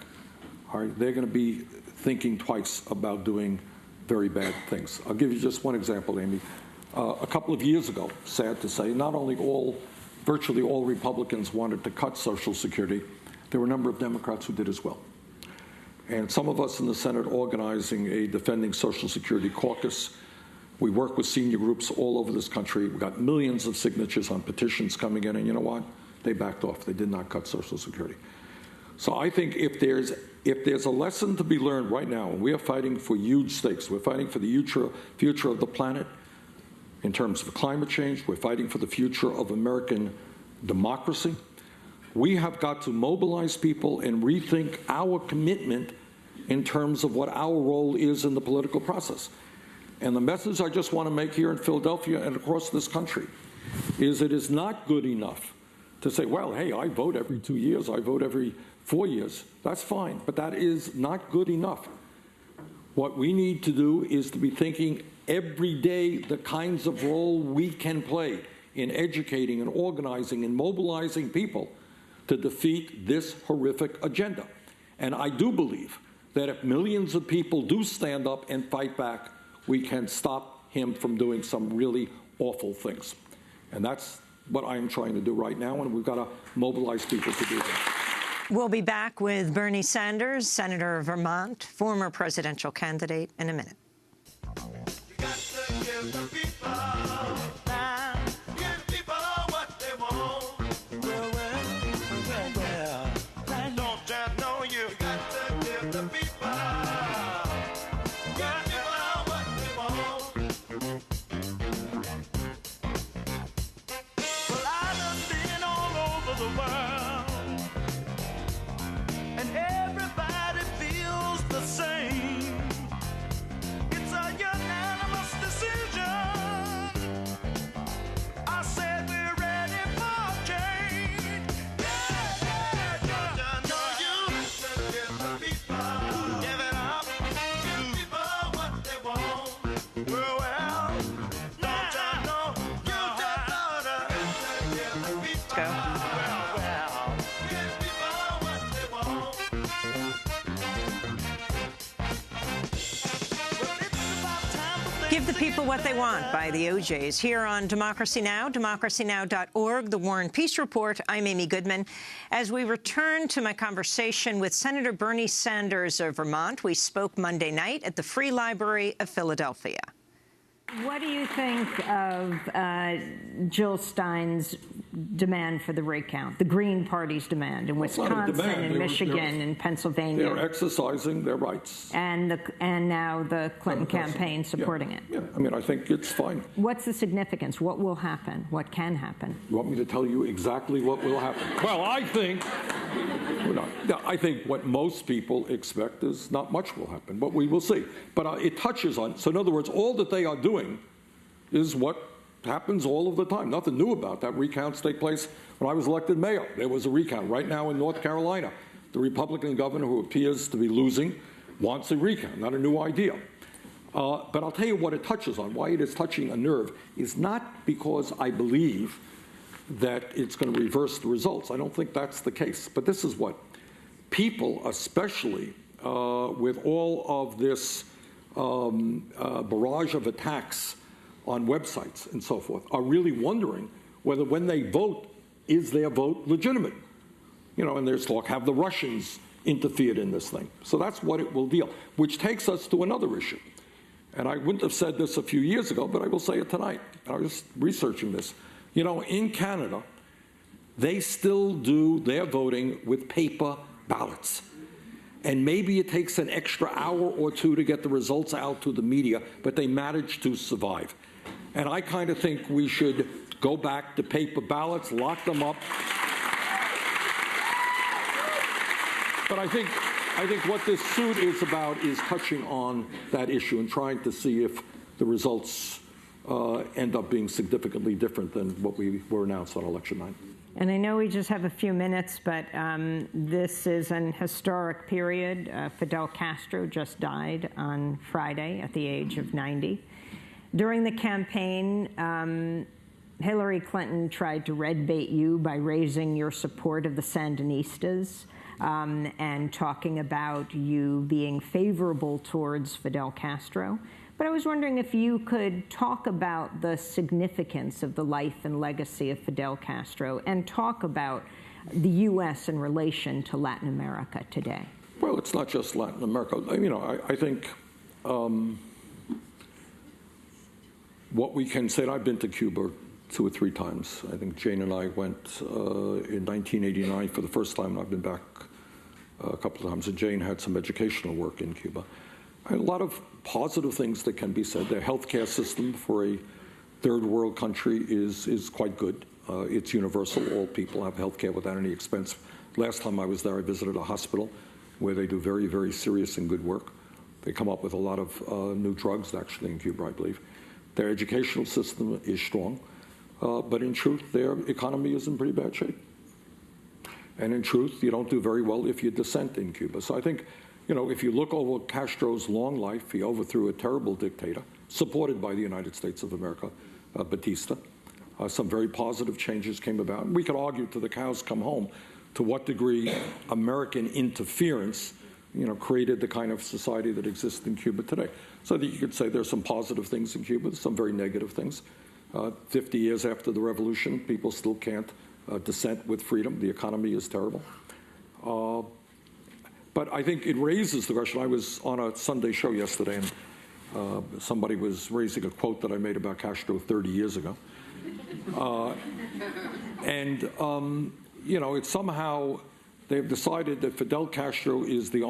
they're going to be thinking twice about doing very bad things. I'll give you just one example, Amy. A couple of years ago, sad to say, not only virtually all Republicans wanted to cut Social Security, there were a number of Democrats who did as well. And some of us in the Senate organizing a Defending Social Security caucus. We work with senior groups all over this country. We got millions of signatures on petitions coming in, and you know what? They backed off. They did not cut Social Security. So I think if there's a lesson to be learned right now, and we are fighting for huge stakes. We're fighting for the future of the planet in terms of climate change. We're fighting for the future of American democracy. We have got to mobilize people and rethink our commitment in terms of what our role is in the political process. And the message I just want to make here in Philadelphia and across this country is it is not good enough to say, well, hey, I vote every 2 years, I vote every 4 years. That's fine, but that is not good enough. What we need to do is to be thinking every day the kinds of role we can play in educating and organizing and mobilizing people to defeat this horrific agenda. And I do believe that if millions of people do stand up and fight back, we can stop him from doing some really awful things. And that's what I'm trying to do right now, and we've got to mobilize people to do that. We'll be back with Bernie Sanders, Senator of Vermont, former presidential candidate, in a minute. Give the people what they want by the OJs. Here on Democracy Now!, democracynow.org, the War and Peace Report. I'm Amy Goodman. As we return to my conversation with Senator Bernie Sanders of Vermont, we spoke Monday night at the Free Library of Philadelphia. What do you think of Jill Stein's demand for the recount, the Green Party's demand in Wisconsin and Michigan and Pennsylvania? They're exercising their rights. And now the Clinton campaign supporting it. Yeah, I mean, I think it's fine. What's the significance? What will happen? What can happen? You want me to tell you exactly what will happen? Well, I think what most people expect is not much will happen, but we will see. But it touches on, so in other words, all that they are doing is what happens all of the time. Nothing new about that. Recounts take place. When I was elected mayor, there was a recount. Right now in North Carolina, the Republican governor, who appears to be losing, wants a recount. Not a new idea. But I'll tell you what it touches on. Why it is touching a nerve is not because I believe that it's going to reverse the results. I don't think that's the case. But this is what people, especially with all of this barrage of attacks on websites and so forth, are really wondering whether when they vote, is their vote legitimate? You know, and there's talk, have the Russians interfered in this thing? So that's what it will deal, which takes us to another issue. And I wouldn't have said this a few years ago, but I will say it tonight. I was just researching this. You know, in Canada, they still do their voting with paper ballots. And maybe it takes an extra hour or two to get the results out to the media, but they manage to survive. And I kind of think we should go back to paper ballots, lock them up. But I think what this suit is about is touching on that issue and trying to see if the results end up being significantly different than what we were announced on election night. And I know we just have a few minutes, but this is an historic period. Fidel Castro just died on Friday at the age of 90. During the campaign, Hillary Clinton tried to red bait you by raising your support of the Sandinistas and talking about you being favorable towards Fidel Castro. But I was wondering if you could talk about the significance of the life and legacy of Fidel Castro and talk about the U.S. in relation to Latin America today. Well, it's not just Latin America. You know, I think what we can say, and I've been to Cuba 2 or 3 times. I think Jane and I went in 1989 for the first time, and I've been back a couple of times. And Jane had some educational work in Cuba. A lot of positive things that can be said. Their healthcare system for a third world country is quite good. It's universal. All people have healthcare without any expense. Last time I was there, I visited a hospital where they do very, very serious and good work. They come up with a lot of new drugs, actually, in Cuba, I believe. Their educational system is strong. But in truth, their economy is in pretty bad shape. And in truth, you don't do very well if you dissent in Cuba. So I think, you know, if you look over Castro's long life, he overthrew a terrible dictator, supported by the United States of America, Batista. Some very positive changes came about. We could argue till the cows come home to what degree American interference, you know, created the kind of society that exists in Cuba today. So that you could say there's some positive things in Cuba, some very negative things. 50 years after the revolution, people still can't dissent with freedom. The economy is terrible. But I think it raises the question. I was on a Sunday show yesterday, and somebody was raising a quote that I made about Castro 30 years ago. You know, it's somehow they've decided that Fidel Castro is that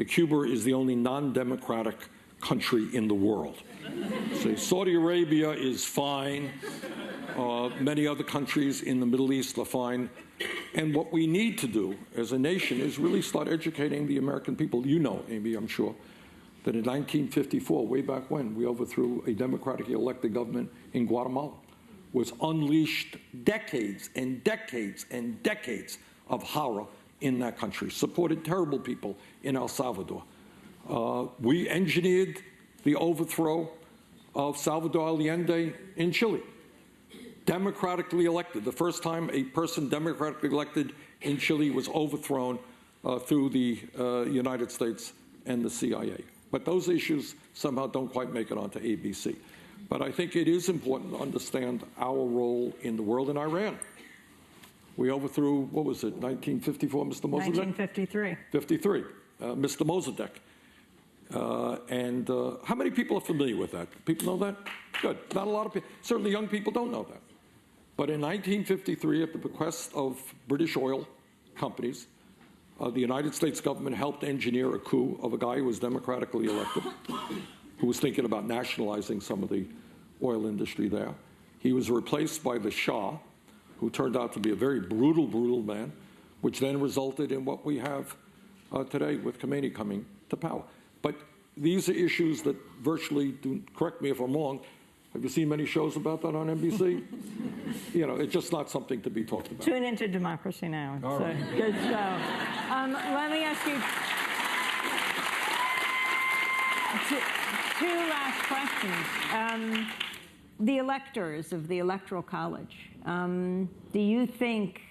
Cuba is the only non-democratic country in the world. So Saudi Arabia is fine. Many other countries in the Middle East are fine. And what we need to do as a nation is really start educating the American people. You know, Amy, I'm sure, that in 1954, way back when, we overthrew a democratically elected government in Guatemala, was unleashed decades and decades and decades of horror in that country, supported terrible people in El Salvador. We engineered the overthrow of Salvador Allende in Chile, democratically elected. The first time a person democratically elected in Chile was overthrown through the United States and the CIA. But those issues somehow don't quite make it onto ABC. But I think it is important to understand our role in the world. In Iran, we overthrew, what was it, 1954, Mr. Mossadegh? 1953. 53, Mr. Mossadegh. How many people are familiar with that? People know that? Good. Not a lot of people. Certainly young people don't know that. But in 1953, at the bequest of British oil companies, the United States government helped engineer a coup of a guy who was democratically elected, who was thinking about nationalizing some of the oil industry there. He was replaced by the Shah, who turned out to be a very brutal, brutal man, which then resulted in what we have today with Khomeini coming to power. But these are issues that virtually, correct me if I'm wrong, have you seen many shows about that on NBC? You know, it's just not something to be talked about. Tune into Democracy Now. It's All right. a good show. Let me ask you two last questions. The electors of the Electoral College, do you think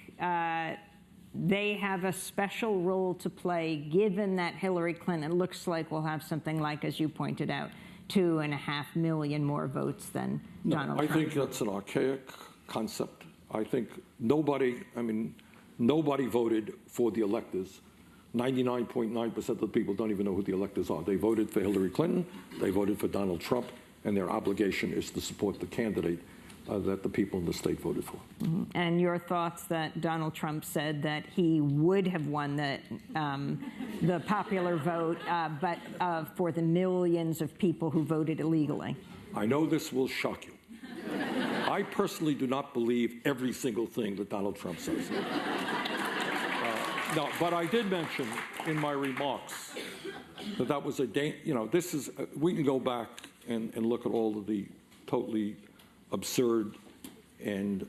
they have a special role to play, given that Hillary Clinton looks like will have something like, as you pointed out, 2.5 million more votes than Donald Trump? I think that's an archaic concept. I think nobody voted for the electors. 99.9% of the people don't even know who the electors are. They voted for Hillary Clinton, they voted for Donald Trump, and their obligation is to support the candidate that the people in the state voted for. Mm-hmm. And your thoughts that Donald Trump said that he would have won the popular vote, but for the millions of people who voted illegally? I know this will shock you. I personally do not believe every single thing that Donald Trump says. No, but I did mention in my remarks that that was this is, we can go back and look at all of the totally absurd and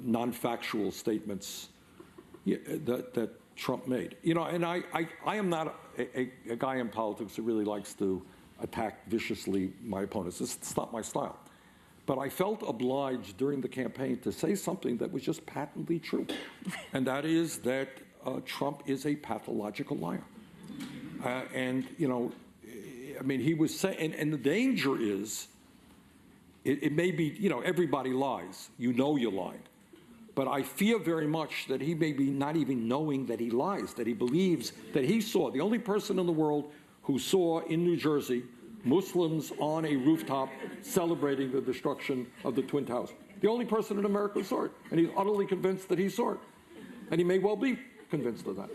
non-factual statements that Trump made. You know, and I am not a guy in politics who really likes to attack viciously my opponents. It's not my style. But I felt obliged during the campaign to say something that was just patently true, and that is that Trump is a pathological liar. And, you know, I mean, he was saying, and the danger is, it may be, you know, everybody lies. You know you lied. But I fear very much that he may be not even knowing that he lies, that he believes that he saw, the only person in the world who saw in New Jersey Muslims on a rooftop celebrating the destruction of the Twin Towers. The only person in America who saw it. And he's utterly convinced that he saw it. And he may well be convinced of that.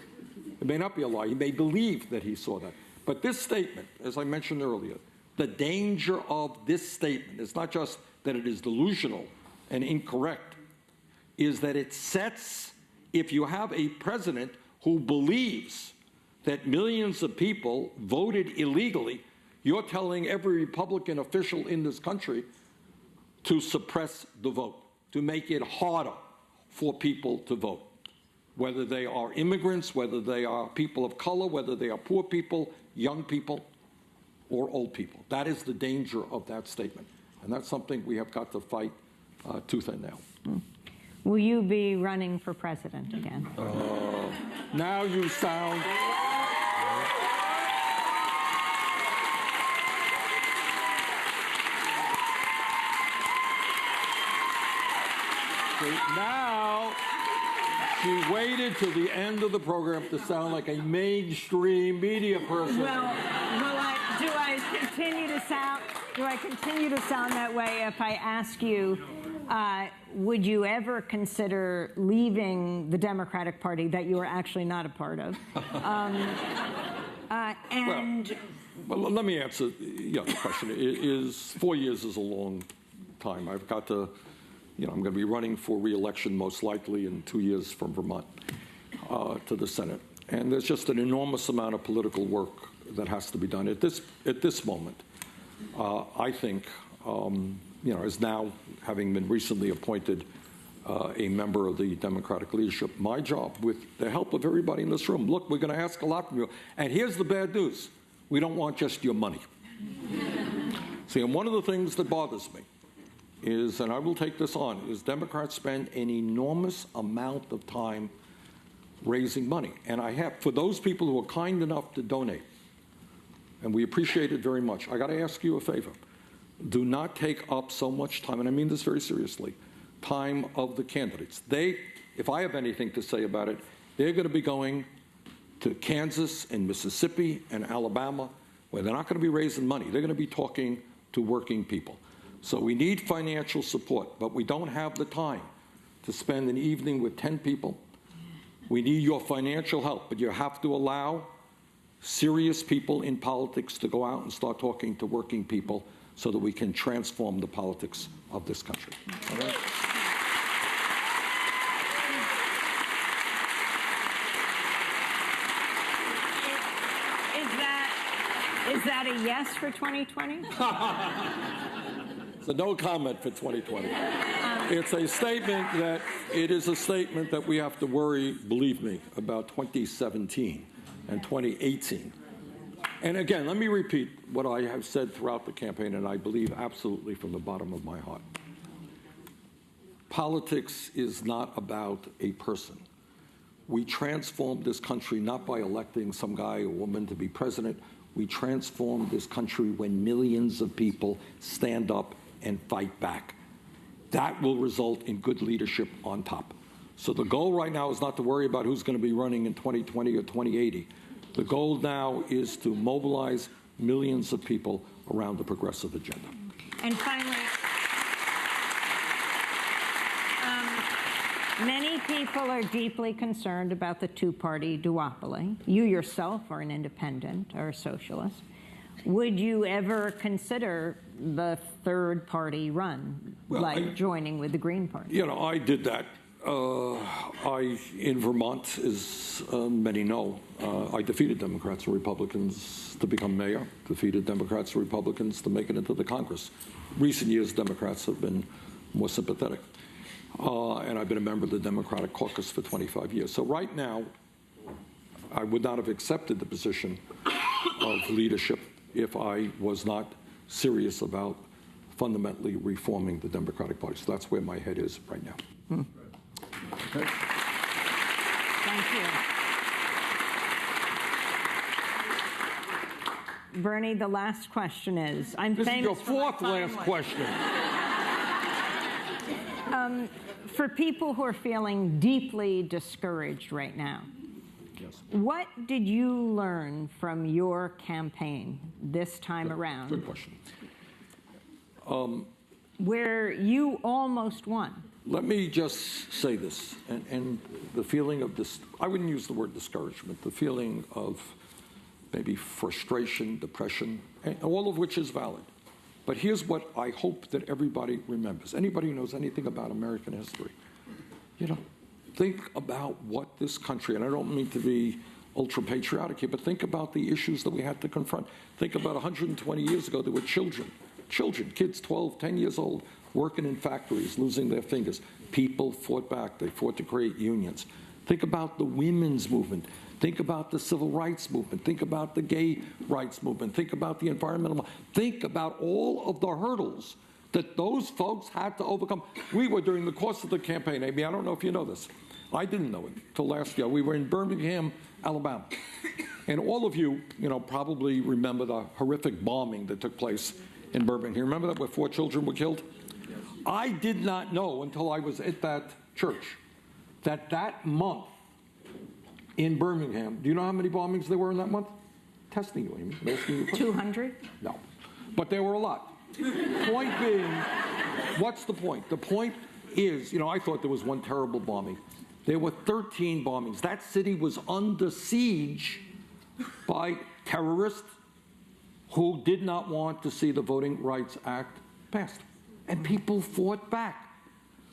It may not be a lie. He may believe that he saw that. But this statement, as I mentioned earlier, the danger of this statement is not just that it is delusional and incorrect, is that it sets, if you have a president who believes that millions of people voted illegally, you're telling every Republican official in this country to suppress the vote, to make it harder for people to vote, whether they are immigrants, whether they are people of color, whether they are poor people, young people, or old people. That is the danger of that statement. And that's something we have got to fight tooth and nail. Will you be running for president again? Now you sound... Now, she waited to the end of the program to sound like a mainstream media person. Well, do I continue to sound that way if I ask you, would you ever consider leaving the Democratic Party that you are actually not a part of? Well, let me answer the question. 4 years is a long time. I've got to, I'm going to be running for re-election most likely in 2 years from Vermont to the Senate. And there's just an enormous amount of political work that has to be done. At this moment, I think, as now having been recently appointed a member of the Democratic leadership, my job, with the help of everybody in this room, look, we're going to ask a lot from you. And here's the bad news. We don't want just your money. See, and one of the things that bothers me is, and I will take this on, is Democrats spend an enormous amount of time raising money. And I have, for those people who are kind enough to donate, and we appreciate it very much, I got to ask you a favor. Do not take up so much time, and I mean this very seriously, time of the candidates. If I have anything to say about it, they're going to be going to Kansas and Mississippi and Alabama, where they're not going to be raising money. They're going to be talking to working people. So we need financial support, but we don't have the time to spend an evening with 10 people. We need your financial help, but you have to allow serious people in politics to go out and start talking to working people so that we can transform the politics of this country. All right? Is that a yes for 2020? So no comment for 2020. It's a statement that, it is a statement that we have to worry, believe me, about 2017 and 2018. And again, let me repeat what I have said throughout the campaign, and I believe absolutely from the bottom of my heart. Politics is not about a person. We transform this country not by electing some guy or woman to be president. We transform this country when millions of people stand up and fight back. That will result in good leadership on top. So the goal right now is not to worry about who's going to be running in 2020 or 2080. The goal now is to mobilize millions of people around the progressive agenda. And finally, many people are deeply concerned about the two-party duopoly. You yourself are an independent or a socialist. Would you ever consider the third-party run, joining with the Green Party? I did that. In Vermont, as many know, I defeated Democrats and Republicans to become mayor, defeated Democrats and Republicans to make it into the Congress. Recent years, Democrats have been more sympathetic. And I've been a member of the Democratic caucus for 25 years. So right now, I would not have accepted the position of leadership if I was not serious about fundamentally reforming the Democratic Party. So that's where my head is right now. Okay. Thank you. Bernie, the last question is, this is your fourth last question. For people who are feeling deeply discouraged right now, Yes. what did you learn from your campaign this time around? Good question. Where you almost won? Let me just say this, and the feeling of this, I wouldn't use the word discouragement, the feeling of maybe frustration, depression, all of which is valid. But here's what I hope that everybody remembers. Anybody who knows anything about American history, think about what this country, and I don't mean to be ultra-patriotic here, but think about the issues that we had to confront. Think about 120 years ago, there were children, kids 12, 10 years old, working in factories, losing their fingers. People fought back. They fought to create unions. Think about the women's movement. Think about the civil rights movement. Think about the gay rights movement. Think about the environmental movement. Think about all of the hurdles that those folks had to overcome. We were, during the course of the campaign, Amy, I don't know if you know this. I didn't know it until last year. We were in Birmingham, Alabama. And all of you, probably remember the horrific bombing that took place in Birmingham. Remember that, where 4 children were killed? Yes. I did not know until I was at that church that month in Birmingham, do you know how many bombings there were in that month? Testing you, Amy. I'm asking you a question. 200? No. But there were a lot. Point being, what's the point? The point is, I thought there was one terrible bombing. There were 13 bombings. That city was under siege by terrorists who did not want to see the Voting Rights Act passed. And people fought back.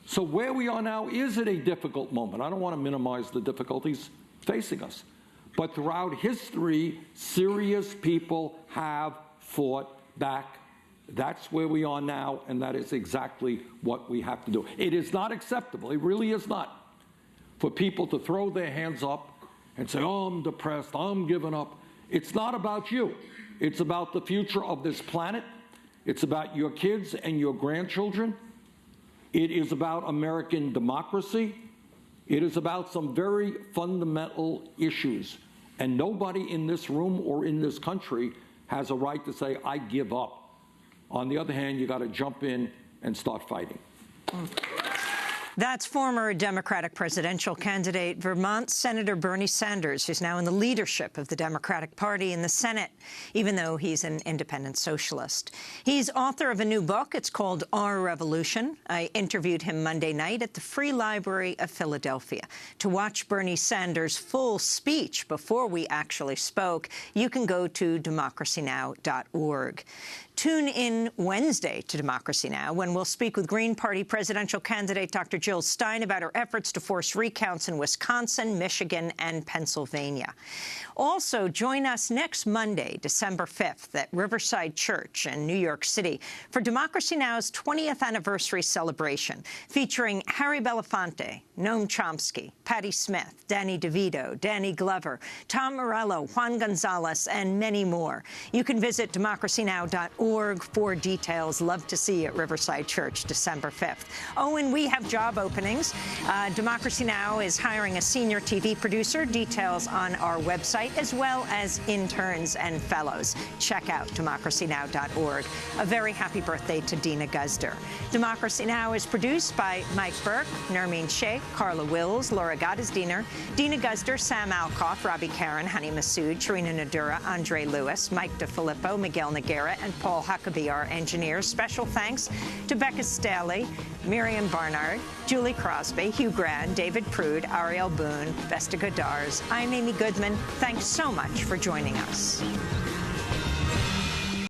So where we are now is at a difficult moment. I don't want to minimize the difficulties facing us. But throughout history, serious people have fought back. That's where we are now, and that is exactly what we have to do. It is not acceptable, it really is not, for people to throw their hands up and say, oh, I'm depressed, I'm giving up. It's not about you. It's about the future of this planet. It's about your kids and your grandchildren. It is about American democracy. It is about some very fundamental issues. And nobody in this room or in this country has a right to say, I give up. On the other hand, you got to jump in and start fighting. That's former Democratic presidential candidate, Vermont Senator Bernie Sanders, who's now in the leadership of the Democratic Party in the Senate, even though he's an independent socialist. He's author of a new book. It's called Our Revolution. I interviewed him Monday night at the Free Library of Philadelphia. To watch Bernie Sanders' full speech before we actually spoke, you can go to DemocracyNow.org. Tune in Wednesday to Democracy Now! When we'll speak with Green Party presidential candidate Dr. Jill Stein about her efforts to force recounts in Wisconsin, Michigan, and Pennsylvania. Also, join us next Monday, December 5th, at Riverside Church in New York City for Democracy Now!'s 20th anniversary celebration, featuring Harry Belafonte, Noam Chomsky, Patti Smith, Danny DeVito, Danny Glover, Tom Morello, Juan Gonzalez, and many more. You can visit DemocracyNow.org for details. Love to see you at Riverside Church, December 5th. Oh, and we have job openings. Democracy Now! Is hiring a senior TV producer. Details on our website, as well as interns and fellows. Check out DemocracyNow.org. A very happy birthday to Dina Guzder. Democracy Now! Is produced by Mike Burke, Nermeen Sheikh, Carla Wills, Laura Gottesdiener, Dina Guzder, Sam Alcoff, Robbie Karen, Honey Massoud, Sharina Nadura, Andre Lewis, Mike DeFilippo, Miguel Noguera, and Paul Huckabee, our engineers. Special thanks to Becca Staley, Miriam Barnard, Julie Crosby, Hugh Grant, David Prude, Ariel Boone, Vesta Godars. I'm Amy Goodman. Thanks so much for joining us.